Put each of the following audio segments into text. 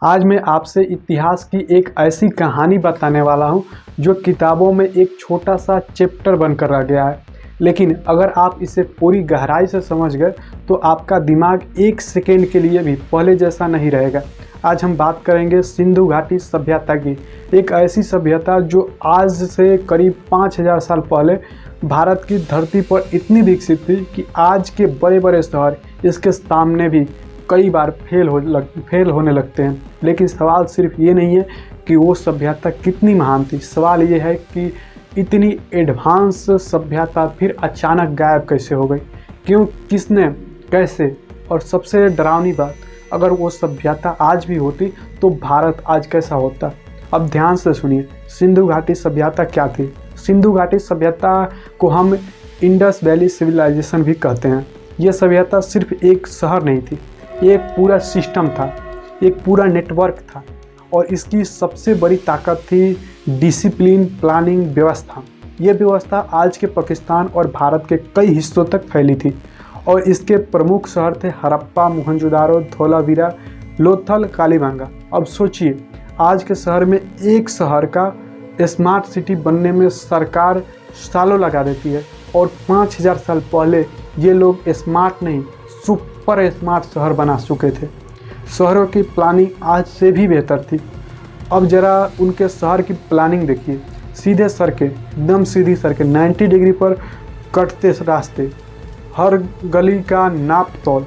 आज मैं आपसे इतिहास की एक ऐसी कहानी बताने वाला हूं जो किताबों में एक छोटा सा चैप्टर बनकर रह गया है। लेकिन अगर आप इसे पूरी गहराई से समझ गए तो आपका दिमाग एक सेकेंड के लिए भी पहले जैसा नहीं रहेगा। आज हम बात करेंगे सिंधु घाटी सभ्यता की, एक ऐसी सभ्यता जो आज से करीब 5000 साल पहले भारत की धरती पर इतनी विकसित थी कि आज के बड़े बड़े शहर इसके सामने भी कई बार फेल होने लगते हैं। लेकिन सवाल सिर्फ ये नहीं है कि वो सभ्यता कितनी महान थी, सवाल ये है कि इतनी एडवांस सभ्यता फिर अचानक गायब कैसे हो गई, क्यों, किसने, कैसे। और सबसे डरावनी बात, अगर वो सभ्यता आज भी होती तो भारत आज कैसा होता। अब ध्यान से सुनिए, सिंधु घाटी सभ्यता क्या थी। सिंधु घाटी सभ्यता को हम इंडस वैली सिविलाइजेशन भी कहते हैं। ये सभ्यता सिर्फ एक शहर नहीं थी, ये एक पूरा सिस्टम था, एक पूरा नेटवर्क था। और इसकी सबसे बड़ी ताकत थी डिसिप्लिन, प्लानिंग, व्यवस्था। ये व्यवस्था आज के पाकिस्तान और भारत के कई हिस्सों तक फैली थी और इसके प्रमुख शहर थे हड़प्पा, मोहनजोदारो, धोलावीरा, लोथल, कालीबंगा। अब सोचिए, आज के शहर में एक शहर का स्मार्ट सिटी बनने में सरकार सालों लगा देती है और 5000 साल पहले ये लोग स्मार्ट नहीं, सुपर स्मार्ट शहर बना चुके थे। शहरों की प्लानिंग आज से भी बेहतर थी। अब ज़रा उनके शहर की प्लानिंग देखिए, सीधे सड़कें, एकदम सीधी सड़कें, 90 डिग्री पर कटते रास्ते, हर गली का नाप तोल,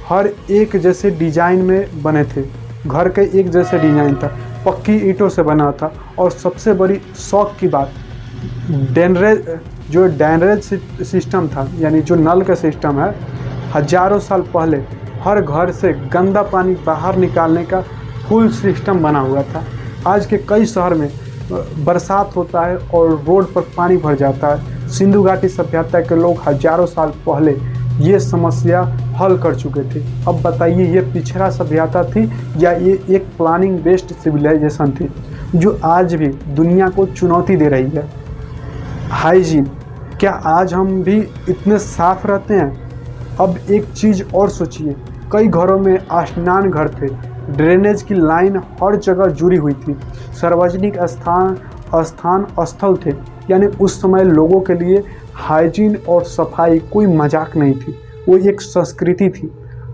हर एक जैसे डिजाइन में बने थे। घर के एक जैसे डिजाइन था, पक्की ईंटों से बना था। और सबसे बड़ी शौक की बात, ड्रेनेज सिस्टम था, यानी जो नल का सिस्टम है, हजारों साल पहले हर घर से गंदा पानी बाहर निकालने का फुल सिस्टम बना हुआ था। आज के कई शहर में बरसात होता है और रोड पर पानी भर जाता है। सिंधु घाटी सभ्यता के लोग हजारों साल पहले ये समस्या हल कर चुके थे। अब बताइए, ये पिछड़ा सभ्यता थी या ये एक प्लानिंग बेस्ड सिविलाइजेशन थी जो आज भी दुनिया को चुनौती दे रही है। हाइजीन, क्या आज हम भी इतने साफ रहते हैं? अब एक चीज़ और सोचिए, कई घरों में स्नान घर थे, ड्रेनेज की लाइन हर जगह जुड़ी हुई थी, सार्वजनिक स्थल थे। यानी उस समय लोगों के लिए हाइजीन और सफाई कोई मजाक नहीं थी, वो एक संस्कृति थी।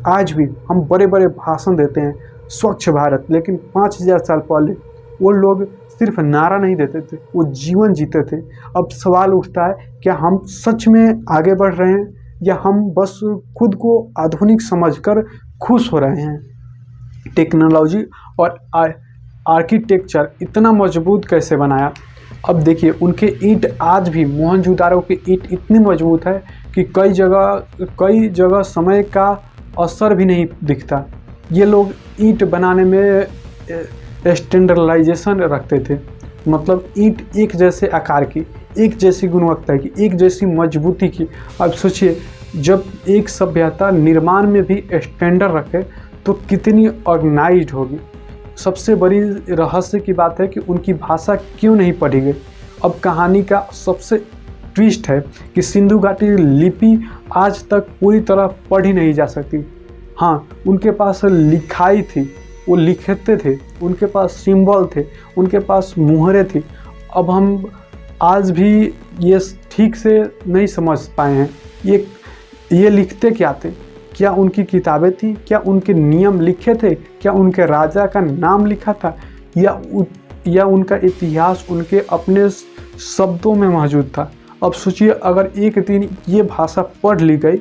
आज भी हम बड़े बड़े भाषण देते हैं स्वच्छ भारत, लेकिन 5000 साल पहले वो लोग सिर्फ नारा नहीं देते थे, वो जीवन जीते थे। अब सवाल उठता है, क्या हम सच में आगे बढ़ रहे हैं या हम बस खुद को आधुनिक समझकर खुश हो रहे हैं? टेक्नोलॉजी और आर्किटेक्चर इतना मजबूत कैसे बनाया? अब देखिए, उनके ईंट आज भी, मोहनजोदारो की ईंट इतनी मजबूत है कि कई जगह समय का असर भी नहीं दिखता। ये लोग ईंट बनाने में स्टैंडर्डाइजेशन रखते थे, मतलब ईंट एक जैसे आकार की, एक जैसी गुणवत्ता की, एक जैसी मजबूती की। अब सोचिए, जब एक सभ्यता निर्माण में भी स्टैंडर्ड रखे तो कितनी ऑर्गेनाइज्ड होगी। सबसे बड़ी रहस्य की बात है कि उनकी भाषा क्यों नहीं पढ़ी गई। अब कहानी का सबसे ट्विस्ट है कि सिंधु घाटी लिपि आज तक पूरी तरह पढ़ी नहीं जा सकती। हाँ, उनके पास लिखाई थी, वो लिखते थे, उनके पास सिंबल थे, उनके पास मुहरें थी। अब हम आज भी ये ठीक से नहीं समझ पाए हैं ये लिखते क्या थे। क्या उनकी किताबें थी? क्या उनके नियम लिखे थे? क्या उनके राजा का नाम लिखा था? या उनका इतिहास उनके अपने शब्दों में मौजूद था? अब सोचिए, अगर एक दिन ये भाषा पढ़ ली गई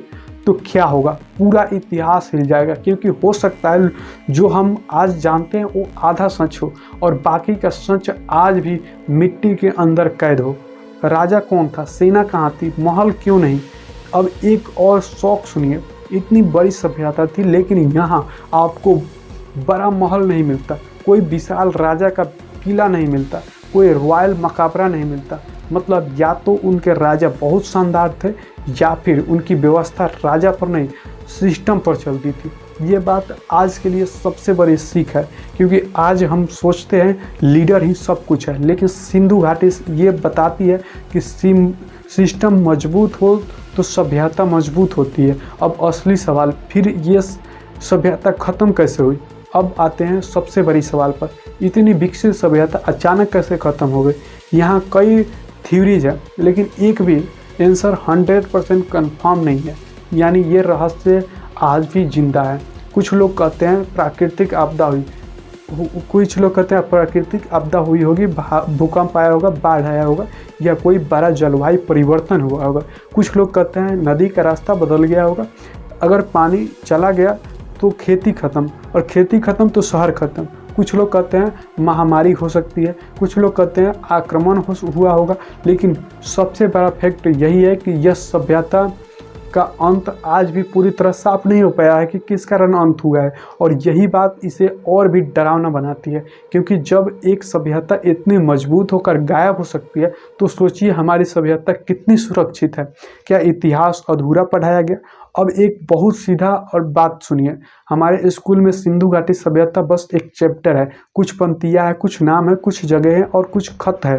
तो क्या होगा? पूरा इतिहास हिल जाएगा, क्योंकि हो सकता है जो हम आज जानते हैं वो आधा सच हो और बाकी का सच आज भी मिट्टी के अंदर कैद हो। राजा कौन था? सेना कहाँ थी? महल क्यों नहीं? अब एक और शौक सुनिए, इतनी बड़ी सभ्यता थी लेकिन यहाँ आपको बड़ा महल नहीं मिलता, कोई विशाल राजा का किला नहीं मिलता, कोई रॉयल मकबरा नहीं मिलता। मतलब या तो उनके राजा बहुत शानदार थे या फिर उनकी व्यवस्था राजा पर नहीं, सिस्टम पर चलती थी। ये बात आज के लिए सबसे बड़ी सीख है, क्योंकि आज हम सोचते हैं लीडर ही सब कुछ है, लेकिन सिंधु घाटी ये बताती है कि सिस्टम मजबूत हो तो सभ्यता मजबूत होती है। अब असली सवाल, फिर ये सभ्यता ख़त्म कैसे हुई? अब आते हैं सबसे बड़ी सवाल पर, इतनी विकसित सभ्यता अचानक कैसे ख़त्म हो गई। यहाँ कई थ्योरीज है, लेकिन एक भी आंसर 100% कन्फर्म नहीं है, यानी ये रहस्य आज भी जिंदा है। कुछ लोग कहते हैं प्राकृतिक आपदा हुई, कुछ लोग कहते हैं प्राकृतिक आपदा हुई होगी, भूकंप आया होगा, बाढ़ आया होगा, या कोई बड़ा जलवायु परिवर्तन हुआ होगा। कुछ लोग कहते हैं नदी का रास्ता बदल गया होगा, अगर पानी चला गया तो खेती खत्म, और खेती खत्म तो शहर खत्म। कुछ लोग कहते हैं महामारी हो सकती है, कुछ लोग कहते हैं आक्रमण हुआ होगा। लेकिन सबसे बड़ा फैक्ट यही है कि यह सभ्यता का अंत आज भी पूरी तरह साफ नहीं हो पाया है कि किस कारण अंत हुआ है, और यही बात इसे और भी डरावना बनाती है। क्योंकि जब एक सभ्यता इतनी मजबूत होकर गायब हो सकती है, तो सोचिए हमारी सभ्यता कितनी सुरक्षित है। क्या इतिहास अधूरा पढ़ाया गया? अब एक बहुत सीधा और बात सुनिए, हमारे स्कूल में सिंधु घाटी सभ्यता बस एक चैप्टर है, कुछ पंक्तियाँ हैं, कुछ नाम है, कुछ जगह है और कुछ खत है।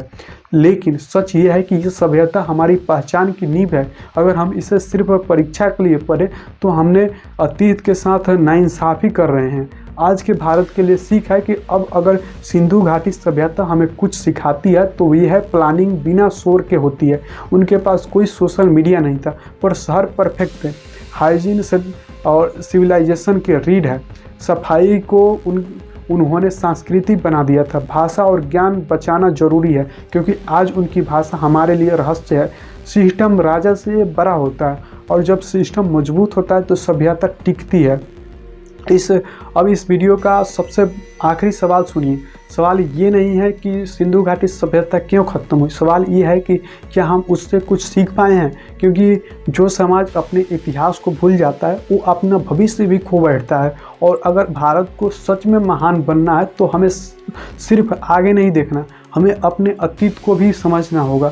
लेकिन सच ये है कि ये सभ्यता हमारी पहचान की नींव है। अगर हम इसे सिर्फ परीक्षा के लिए पढ़ें तो हमने अतीत के साथ नाइंसाफ़ी कर रहे हैं। आज के भारत के लिए सीख है कि अब अगर सिंधु घाटी सभ्यता हमें कुछ सिखाती है तो ये है प्लानिंग बिना शोर के होती है। उनके पास कोई सोशल मीडिया नहीं था, पर शहर परफेक्ट थे, हाइजीन से और सिविलाइजेशन के रीढ़ है। सफाई को उन्होंने सांस्कृतिक बना दिया था। भाषा और ज्ञान बचाना जरूरी है, क्योंकि आज उनकी भाषा हमारे लिए रहस्य है। सिस्टम राजा से बड़ा होता है, और जब सिस्टम मजबूत होता है तो सभ्यता टिकती है। अब इस वीडियो का सबसे आखिरी सवाल सुनिए। सवाल ये नहीं है कि सिंधु घाटी सभ्यता क्यों ख़त्म हुई, सवाल ये है कि क्या हम उससे कुछ सीख पाए हैं। क्योंकि जो समाज अपने इतिहास को भूल जाता है वो अपना भविष्य भी खो बैठता है। और अगर भारत को सच में महान बनना है तो हमें सिर्फ आगे नहीं देखना, हमें अपने अतीत को भी समझना होगा।